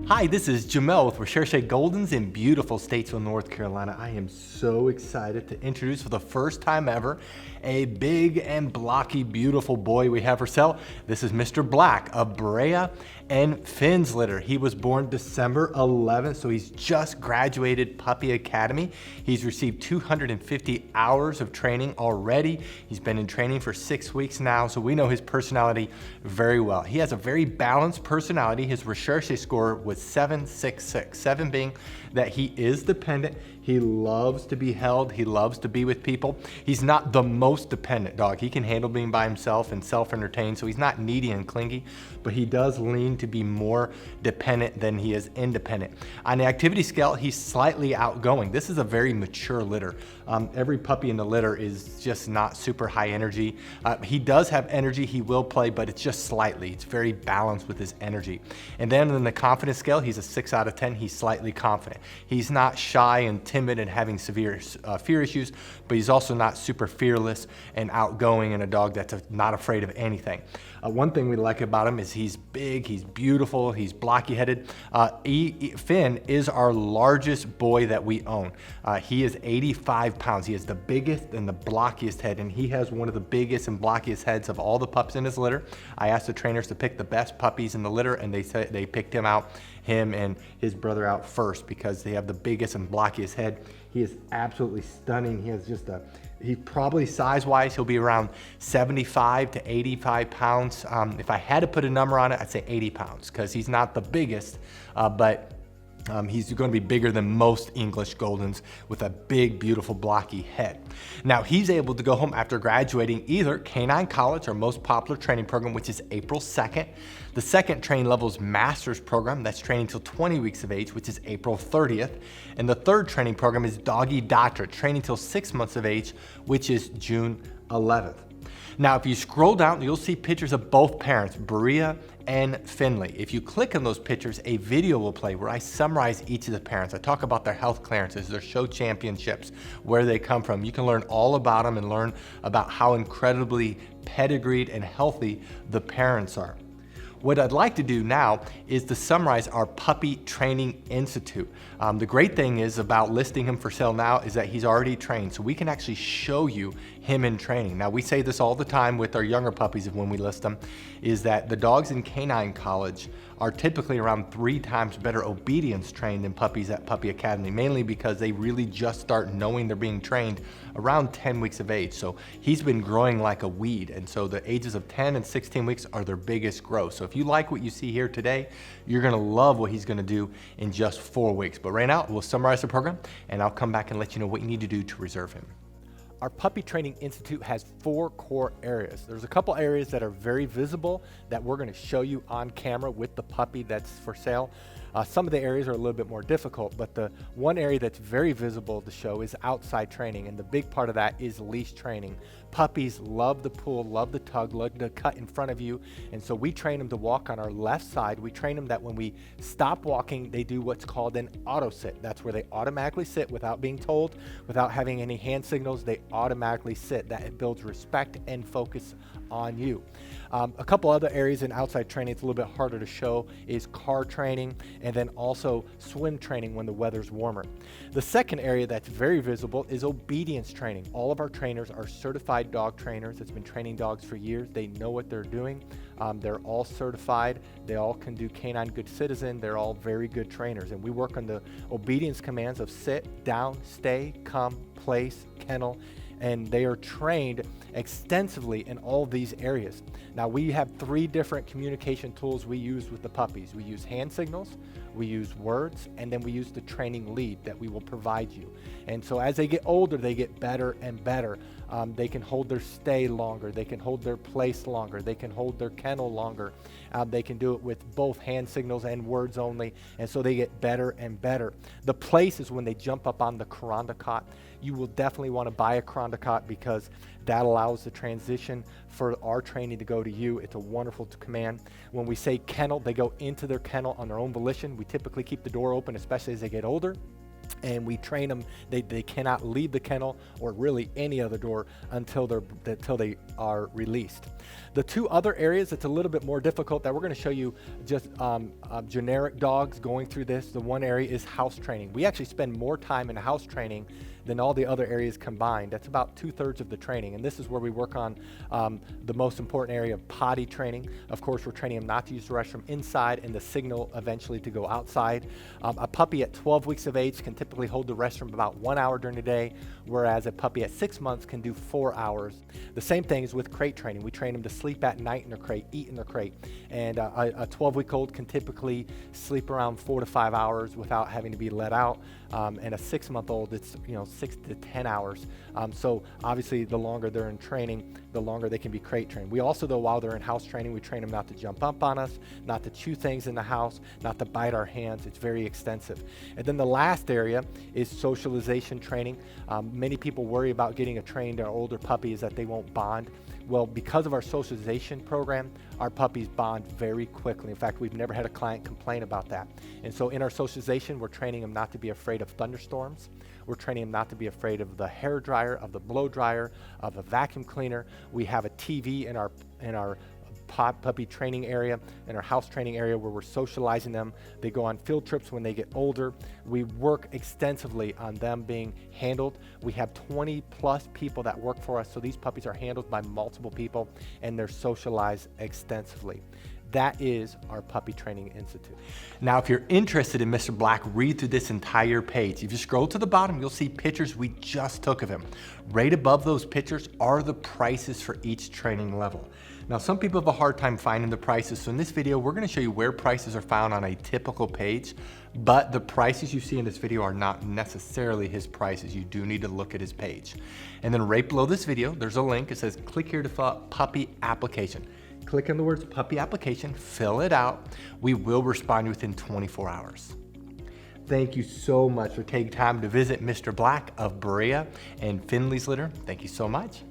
Hi, this is Jamel with Recherche Goldens in beautiful Statesville, North Carolina. I am so excited to introduce for the first time ever a big and blocky, beautiful boy we have for sale. This is Mr. Black of Berea and Finn's litter. He was born December 11th, so he's just graduated Puppy Academy. He's received 250 hours of training already. He's been in training for 6 weeks now, so we know his personality very well. He has a very balanced personality. His Recherche score was 766, 7 being that he is dependent. He loves to be held. He loves to be with people. He's not the most dependent dog. He can handle being by himself and self-entertained, so he's not needy and clingy, but he does lean to be more dependent than he is independent. On the activity scale, he's slightly outgoing. This is a very mature litter. Every puppy in the litter is just not super high energy. He does have energy. He will play, but it's just slightly. It's very balanced with his energy. And then on the confidence scale, he's a 6 out of 10. He's slightly confident. He's not shy and timid and having severe fear issues, but he's also not super fearless and outgoing and a dog that's not afraid of anything. One thing we like about him is he's big, he's beautiful, he's blocky headed. Finn is our largest boy that we own. He is 85 pounds. He has the biggest and the blockiest head, and he has one of the biggest and blockiest heads of all the pups in his litter. I asked the trainers to pick the best puppies in the litter, and they said they picked him and his brother out first because they have the biggest and blockiest head. He is absolutely stunning. He has just he probably size-wise, he'll be around 75 to 85 pounds. If I had to put a number on it, I'd say 80 pounds because he's not the biggest, but he's going to be bigger than most English Goldens with a big, beautiful, blocky head. Now, he's able to go home after graduating either Canine College, our most popular training program, which is April 2nd. The second training level is Master's program. That's training till 20 weeks of age, which is April 30th. And the third training program is Doggy Doctorate, training till 6 months of age, which is June 11th. Now, if you scroll down, you'll see pictures of both parents, Berea and Finley. If you click on those pictures, a video will play where I summarize each of the parents. I talk about their health clearances, their show championships, where they come from. You can learn all about them and learn about how incredibly pedigreed and healthy the parents are. What I'd like to do now is to summarize our Puppy Training Institute. The great thing is about listing him for sale now is that he's already trained, so we can actually show you him in training. Now, we say this all the time with our younger puppies when we list them, is that the dogs in Canine College are typically around 3 times better obedience trained than puppies at Puppy Academy, mainly because they really just start knowing they're being trained around 10 weeks of age. So he's been growing like a weed, and so the ages of 10 and 16 weeks are their biggest growth. So if you like what you see here today, you're gonna love what he's gonna do in just 4 weeks. But right now, we'll summarize the program, and I'll come back and let you know what you need to do to reserve him. Our Puppy Training Institute has 4 core areas. There's a couple areas that are very visible that we're gonna show you on camera with the puppy that's for sale. Some of the areas are a little bit more difficult, but the one area that's very visible to show is outside training, and the big part of that is leash training. Puppies love the pull, love the tug, love to cut in front of you, and so we train them to walk on our left side. We train them that when we stop walking, they do what's called an auto sit. That's where they automatically sit without being told, without having any hand signals. They automatically sit. That builds respect and focus on you. A couple other areas in outside training it's a little bit harder to show is car training and then also swim training when the weather's warmer. The second area that's very visible is obedience training. All of our trainers are certified dog trainers that's been training dogs for years. They know what they're doing. They're all certified. They all can do Canine Good Citizen. They're all very good trainers. And we work on the obedience commands of sit, down, stay, come, place, kennel, and they are trained extensively in all these areas. Now, we have 3 different communication tools we use with the puppies. We use hand signals, we use words, and then we use the training lead that we will provide you. And so as they get older, they get better and better. They can hold their stay longer, they can hold their place longer, they can hold their kennel longer. They can do it with both hand signals and words only, and so they get better and better. The place is when they jump up on the Kuranda cot. You will definitely want to buy a Kuranda cot because that allows the transition for our training to go to you. It's a wonderful command. When we say kennel, they go into their kennel on their own volition. We typically keep the door open, especially as they get older. and we train them. They cannot leave the kennel or really any other door until they are released. The two other areas that's a little bit more difficult that we're going to show you just generic dogs going through this. The one area is house training. We actually spend more time in house training than all the other areas combined. That's about 2/3 of the training, and this is where we work on the most important area of potty training. Of course, we're training them not to use the restroom inside and the signal eventually to go outside. A puppy at 12 weeks of age can typically hold the restroom about 1 hour during the day, whereas a puppy at 6 months can do 4 hours. The same thing is with crate training. We train them to sleep at night in their crate, eat in their crate, and a 12-week-old can typically sleep around 4 to 5 hours without having to be let out, and a 6-month-old, it's 6 to 10 hours. So obviously the longer they're in training, the longer they can be crate trained. We also, though, while they're in house training, we train them not to jump up on us, not to chew things in the house, not to bite our hands. It's very extensive. And then the last area is socialization training. Many people worry about getting a trained or older puppy is that they won't bond. Well, because of our socialization program, our puppies bond very quickly. In fact, we've never had a client complain about that. And so in our socialization, we're training them not to be afraid of thunderstorms. We're training them not to be afraid of the hair dryer, of the blow dryer, of a vacuum cleaner. We have a TV in our puppy training area, in our house training area, where we're socializing them. They go on field trips when they get older. We work extensively on them being handled. We have 20 plus people that work for us, so these puppies are handled by multiple people and they're socialized extensively. That is our Puppy Training Institute. Now, if you're interested in Mr. Black, read through this entire page. If you scroll to the bottom, you'll see pictures we just took of him. Right above those pictures are the prices for each training level. Now, some people have a hard time finding the prices, so in this video, we're gonna show you where prices are found on a typical page, but the prices you see in this video are not necessarily his prices. You do need to look at his page. And then right below this video, there's a link. It says, click here to fill out puppy application. Click on the words puppy application, fill it out. We will respond within 24 hours. Thank you so much for taking time to visit Mr. Black of Berea and Finley's litter. Thank you so much.